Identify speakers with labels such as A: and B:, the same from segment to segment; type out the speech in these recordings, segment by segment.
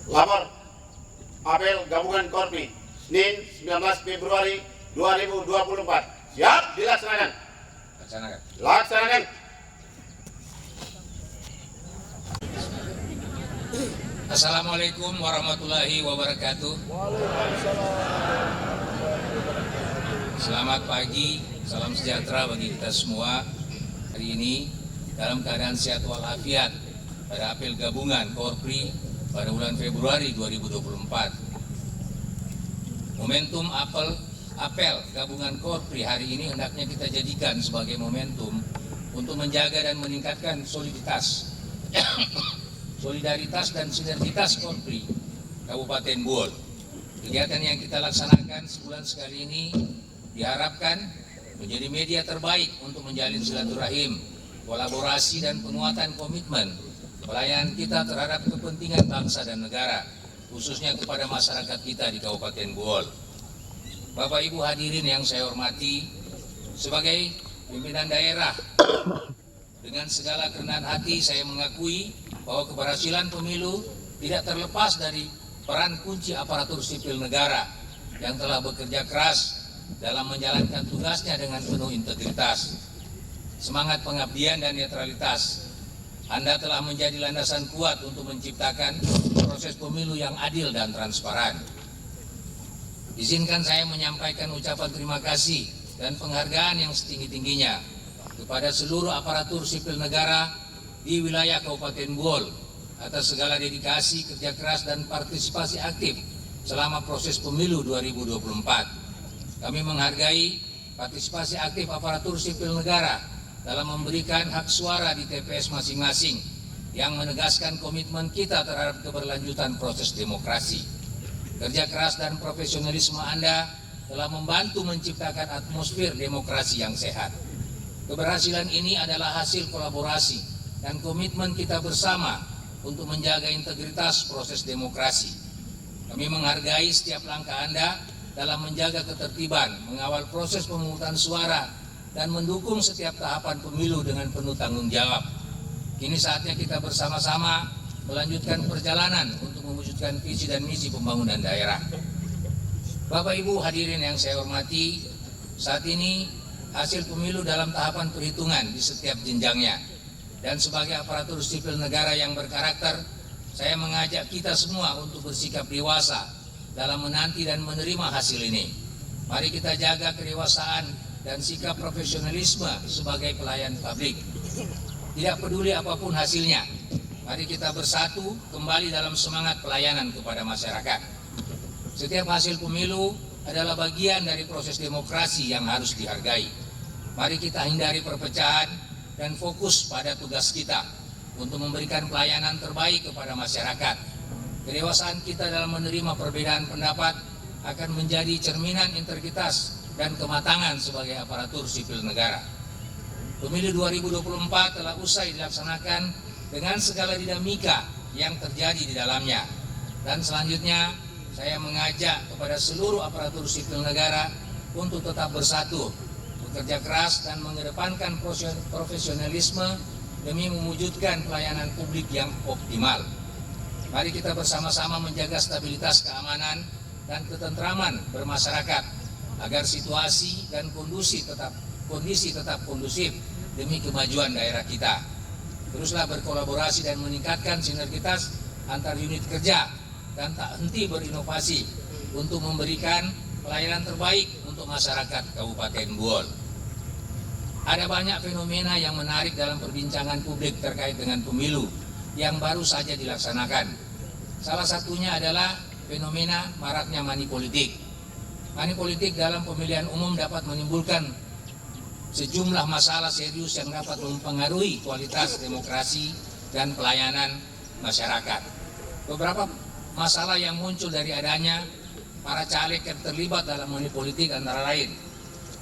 A: Lapor apel gabungan Korpi Senin 19 Februari 2024. Siap dilaksanakan. Laksanakan.
B: Assalamualaikum warahmatullahi wabarakatuh. Selamat pagi, salam sejahtera bagi kita semua. Hari ini dalam keadaan sehat walafiat pada apel gabungan Korpri pada bulan Februari 2024. Momentum apel gabungan Korpri hari ini hendaknya kita jadikan sebagai momentum untuk menjaga dan meningkatkan solidaritas dan sinergitas Korpri Kabupaten Buol. Kegiatan yang kita laksanakan sebulan sekali ini diharapkan menjadi media terbaik untuk menjalin silaturahim, kolaborasi dan penguatan komitmen pelayanan kita terhadap kepentingan bangsa dan negara, khususnya kepada masyarakat kita di Kabupaten Buol. Bapak Ibu hadirin yang saya hormati, sebagai pimpinan daerah, dengan segala kerendahan hati saya mengakui bahwa keberhasilan pemilu tidak terlepas dari peran kunci aparatur sipil negara yang telah bekerja keras dalam menjalankan tugasnya dengan penuh integritas, semangat pengabdian dan netralitas. Anda telah menjadi landasan kuat untuk menciptakan proses pemilu yang adil dan transparan. Izinkan saya menyampaikan ucapan terima kasih dan penghargaan yang setinggi-tingginya kepada seluruh aparatur sipil negara di wilayah Kabupaten Buol atas segala dedikasi, kerja keras dan partisipasi aktif selama proses pemilu 2024. Kami menghargai partisipasi aktif aparatur sipil negara dalam memberikan hak suara di TPS masing-masing yang menegaskan komitmen kita terhadap keberlanjutan proses demokrasi. Kerja keras dan profesionalisme Anda telah membantu menciptakan atmosfer demokrasi yang sehat. Keberhasilan ini adalah hasil kolaborasi dan komitmen kita bersama untuk menjaga integritas proses demokrasi. Kami menghargai setiap langkah Anda dalam menjaga ketertiban, mengawal proses pemungutan suara, dan mendukung setiap tahapan pemilu dengan penuh tanggung jawab. Kini saatnya kita bersama-sama melanjutkan perjalanan untuk mewujudkan visi dan misi pembangunan daerah. Bapak Ibu hadirin yang saya hormati, saat ini hasil pemilu dalam tahapan perhitungan di setiap jenjangnya. Dan sebagai aparatur sipil negara yang berkarakter, saya mengajak kita semua untuk bersikap dewasa dalam menanti dan menerima hasil ini. Mari kita jaga kedewasaan dan sikap profesionalisme sebagai pelayan publik. Tidak peduli apapun hasilnya, mari kita bersatu kembali dalam semangat pelayanan kepada masyarakat. Setiap hasil pemilu adalah bagian dari proses demokrasi yang harus dihargai. Mari kita hindari perpecahan dan fokus pada tugas kita untuk memberikan pelayanan terbaik kepada masyarakat. Kedewasaan kita dalam menerima perbedaan pendapat akan menjadi cerminan integritas dan kematangan sebagai aparatur sipil negara. Pemilu 2024 telah usai dilaksanakan dengan segala dinamika yang terjadi di dalamnya. Dan selanjutnya saya mengajak kepada seluruh aparatur sipil negara untuk tetap bersatu, bekerja keras dan mengedepankan profesionalisme demi mewujudkan pelayanan publik yang optimal. Mari kita bersama-sama menjaga stabilitas keamanan dan ketentraman bermasyarakat agar situasi dan kondisi tetap kondusif demi kemajuan daerah kita. Teruslah berkolaborasi dan meningkatkan sinergitas antar unit kerja dan tak henti berinovasi untuk memberikan pelayanan terbaik untuk masyarakat Kabupaten Buol. Ada banyak fenomena yang menarik dalam perbincangan publik terkait dengan pemilu yang baru saja dilaksanakan. Salah satunya adalah fenomena maraknya money politik. Money politik dalam pemilihan umum dapat menimbulkan sejumlah masalah serius yang dapat mempengaruhi kualitas demokrasi dan pelayanan masyarakat. Beberapa masalah yang muncul dari adanya para caleg yang terlibat dalam money politik antara lain.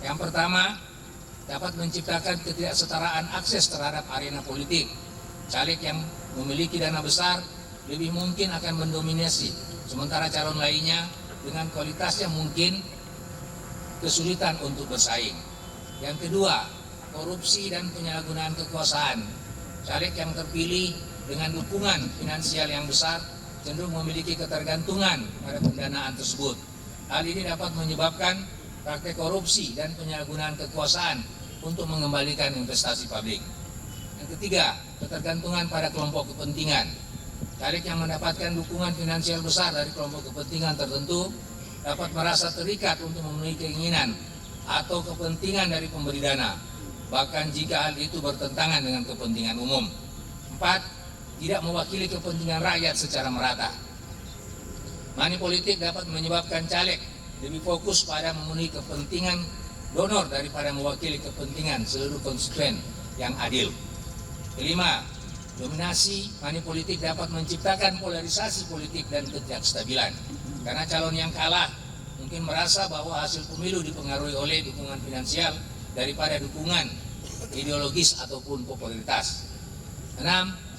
B: Yang pertama, dapat menciptakan ketidaksetaraan akses terhadap arena politik. Caleg yang memiliki dana besar lebih mungkin akan mendominasi, sementara calon lainnya dengan kualitas yang mungkin kesulitan untuk bersaing. Yang kedua, korupsi dan penyalahgunaan kekuasaan. Caleg yang terpilih dengan dukungan finansial yang besar cenderung memiliki ketergantungan pada pendanaan tersebut. Hal ini dapat menyebabkan praktek korupsi dan penyalahgunaan kekuasaan untuk mengembalikan investasi publik. Yang ketiga, ketergantungan pada kelompok kepentingan. Caleg yang mendapatkan dukungan finansial besar dari kelompok kepentingan tertentu dapat merasa terikat untuk memenuhi keinginan atau kepentingan dari pemberi dana, bahkan jika hal itu bertentangan dengan kepentingan umum. 4. Tidak mewakili kepentingan rakyat secara merata. Money politik dapat menyebabkan caleg lebih fokus pada memenuhi kepentingan donor daripada mewakili kepentingan seluruh konstituen yang adil. Kelima, dominasi money politik dapat menciptakan polarisasi politik dan ketidakstabilan. Karena calon yang kalah mungkin merasa bahwa hasil pemilu dipengaruhi oleh dukungan finansial daripada dukungan ideologis ataupun popularitas. 6.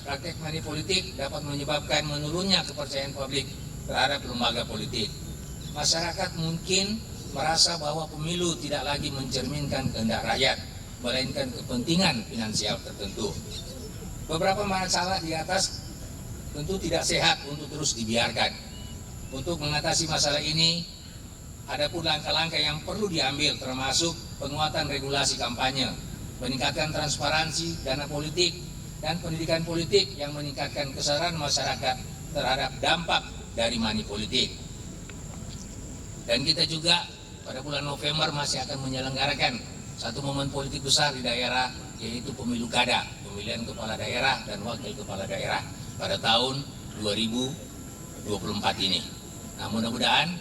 B: Praktek money politik dapat menyebabkan menurunnya kepercayaan publik terhadap lembaga politik. Masyarakat mungkin merasa bahwa pemilu tidak lagi mencerminkan kehendak rakyat, melainkan kepentingan finansial tertentu. Beberapa masalah di atas tentu tidak sehat untuk terus dibiarkan. Untuk mengatasi masalah ini, ada pun langkah-langkah yang perlu diambil, termasuk penguatan regulasi kampanye, meningkatkan transparansi dana politik, dan pendidikan politik yang meningkatkan kesadaran masyarakat terhadap dampak dari money politik. Dan kita juga pada bulan November masih akan menyelenggarakan satu momen politik besar di daerah, yaitu pemilu kada, pemilihan kepala daerah dan wakil kepala daerah pada tahun 2024 ini. Nah, mudah-mudahan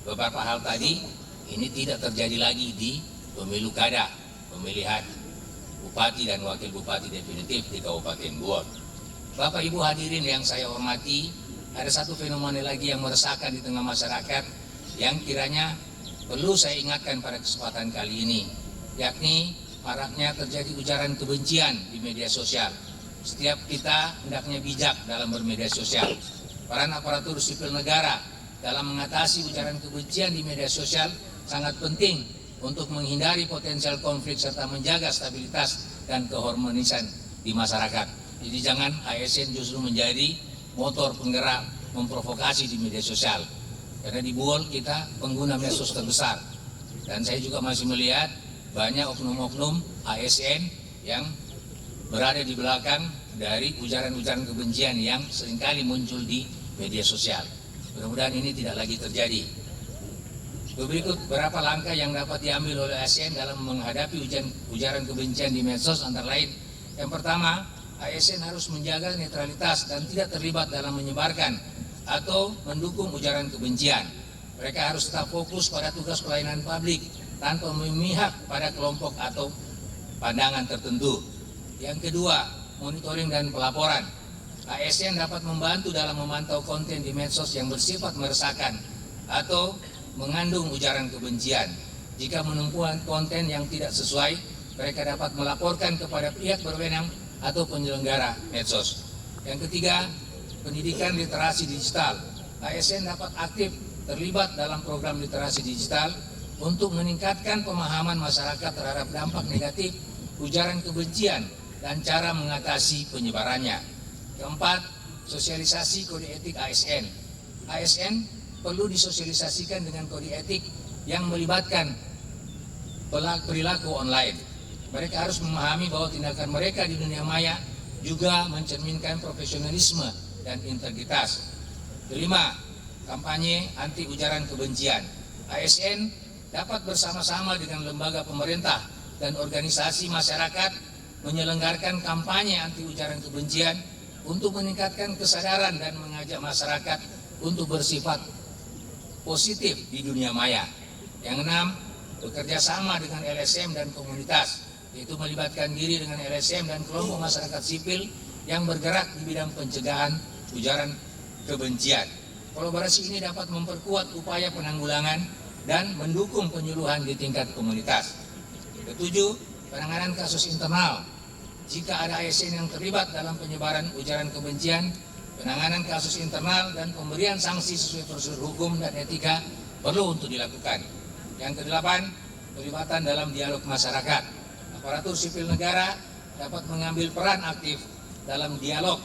B: beberapa hal tadi ini tidak terjadi lagi di pemilu kada, pemilihan bupati dan wakil bupati definitif di Kabupaten Buol. Bapak Ibu hadirin yang saya hormati, ada satu fenomena lagi yang meresahkan di tengah masyarakat yang kiranya perlu saya ingatkan pada kesempatan kali ini, yakni maraknya terjadi ujaran kebencian di media sosial. Setiap kita hendaknya bijak dalam bermedia sosial. Peran aparatur sipil negara dalam mengatasi ujaran kebencian di media sosial sangat penting untuk menghindari potensial konflik serta menjaga stabilitas dan keharmonisan di masyarakat. Jadi jangan ASN justru menjadi motor penggerak memprovokasi di media sosial. Karena di Buol kita pengguna medsos terbesar. Dan saya juga masih melihat banyak oknum-oknum ASN yang berada di belakang dari ujaran-ujaran kebencian yang seringkali muncul di media sosial. Mudah-mudahan ini tidak lagi terjadi. Berikut beberapa langkah yang dapat diambil oleh ASN dalam menghadapi ujaran kebencian di medsos, antara lain. Yang pertama, ASN harus menjaga netralitas dan tidak terlibat dalam menyebarkan atau mendukung ujaran kebencian. Mereka harus tetap fokus pada tugas pelayanan publik tanpa memihak pada kelompok atau pandangan tertentu. Yang kedua, monitoring dan pelaporan. ASN dapat membantu dalam memantau konten di medsos yang bersifat meresahkan atau mengandung ujaran kebencian. Jika menemukan konten yang tidak sesuai, mereka dapat melaporkan kepada pihak berwenang atau penyelenggara medsos. Yang ketiga, pendidikan literasi digital. ASN dapat aktif terlibat dalam program literasi digital untuk meningkatkan pemahaman masyarakat terhadap dampak negatif ujaran kebencian dan cara mengatasi penyebarannya. Keempat, sosialisasi kode etik ASN. ASN perlu disosialisasikan dengan kode etik yang melibatkan perilaku online. Mereka harus memahami bahwa tindakan mereka di dunia maya juga mencerminkan profesionalisme dan integritas. Kelima, kampanye anti ujaran kebencian. ASN dapat bersama-sama dengan lembaga pemerintah dan organisasi masyarakat menyelenggarakan kampanye anti ujaran kebencian untuk meningkatkan kesadaran dan mengajak masyarakat untuk bersifat positif di dunia maya. Yang enam, bekerja sama dengan LSM dan komunitas, yaitu melibatkan diri dengan LSM dan kelompok masyarakat sipil yang bergerak di bidang pencegahan ujaran kebencian. Kolaborasi ini dapat memperkuat upaya penanggulangan dan mendukung penyuluhan di tingkat komunitas. Ketujuh, penanganan kasus internal. Jika ada ASN yang terlibat dalam penyebaran ujaran kebencian, penanganan kasus internal dan pemberian sanksi sesuai prosedur hukum dan etika perlu untuk dilakukan. Yang kedelapan, pelibatan dalam dialog masyarakat. Aparatur sipil negara dapat mengambil peran aktif dalam dialog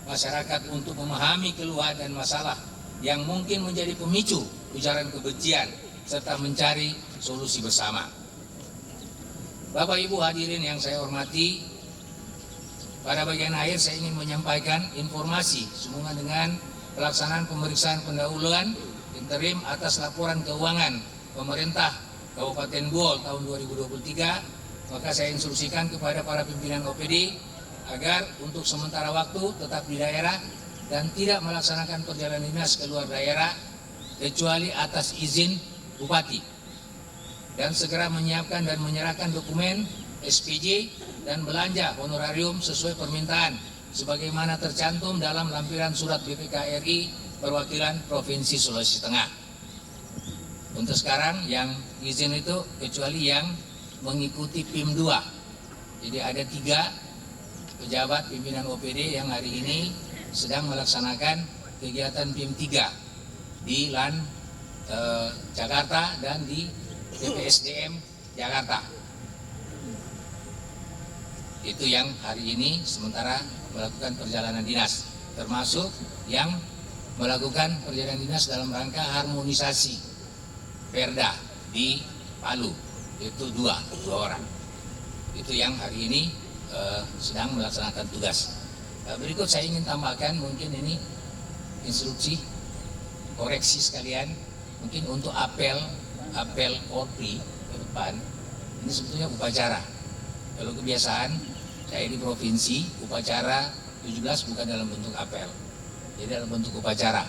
B: masyarakat untuk memahami keluhan dan masalah yang mungkin menjadi pemicu ujaran kebencian serta mencari solusi bersama. Bapak Ibu hadirin yang saya hormati, pada bagian akhir saya ingin menyampaikan informasi sehubungan dengan pelaksanaan pemeriksaan pendahuluan interim atas laporan keuangan pemerintah Kabupaten Buol tahun 2023. Maka saya instruksikan kepada para pimpinan OPD agar untuk sementara waktu tetap di daerah dan tidak melaksanakan perjalanan dinas ke luar daerah kecuali atas izin Bupati, dan segera menyiapkan dan menyerahkan dokumen SPJ dan belanja honorarium sesuai permintaan sebagaimana tercantum dalam lampiran surat BPK RI perwakilan Provinsi Sulawesi Tengah. Untuk sekarang yang izin itu kecuali yang mengikuti PIM 2. Jadi ada 3 pejabat pimpinan OPD yang hari ini sedang melaksanakan kegiatan PIM 3 di LAN Jakarta dan di BPSDM Jakarta. Itu yang hari ini sementara melakukan perjalanan dinas, termasuk yang melakukan perjalanan dinas dalam rangka harmonisasi Perda di Palu, itu dua orang. Itu yang hari ini sedang melaksanakan tugas. Berikut saya ingin tambahkan mungkin ini instruksi koreksi sekalian, mungkin untuk apel Korpi ke depan ini sebetulnya upacara. Kalau kebiasaan saya di provinsi upacara 17 bukan dalam bentuk apel, jadi dalam bentuk upacara.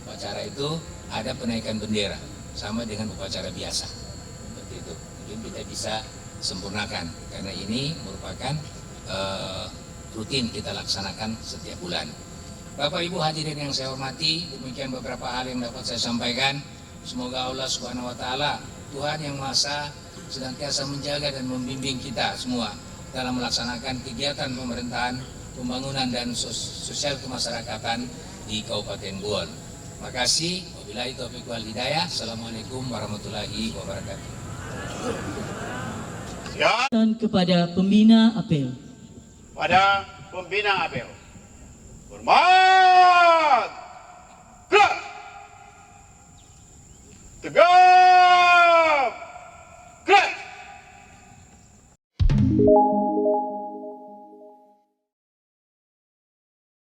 B: Upacara itu ada penaikan bendera sama dengan upacara biasa, seperti itu. Mungkin kita bisa sempurnakan karena ini merupakan rutin kita laksanakan setiap bulan. Bapak Ibu hadirin yang saya hormati, demikian beberapa hal yang dapat saya sampaikan. Semoga Allah Subhanahu wa taala, Tuhan yang Maha Esa, senantiasa menjaga dan membimbing kita semua dalam melaksanakan kegiatan pemerintahan, pembangunan dan sosial kemasyarakatan di Kabupaten Buol. Terima kasih. Wabillahi taufiq wal hidayah. Assalamualaikum warahmatullahi wabarakatuh.
A: Siap.
C: Dan kepada pembina apel.
A: Pada pembina apel. Hormat.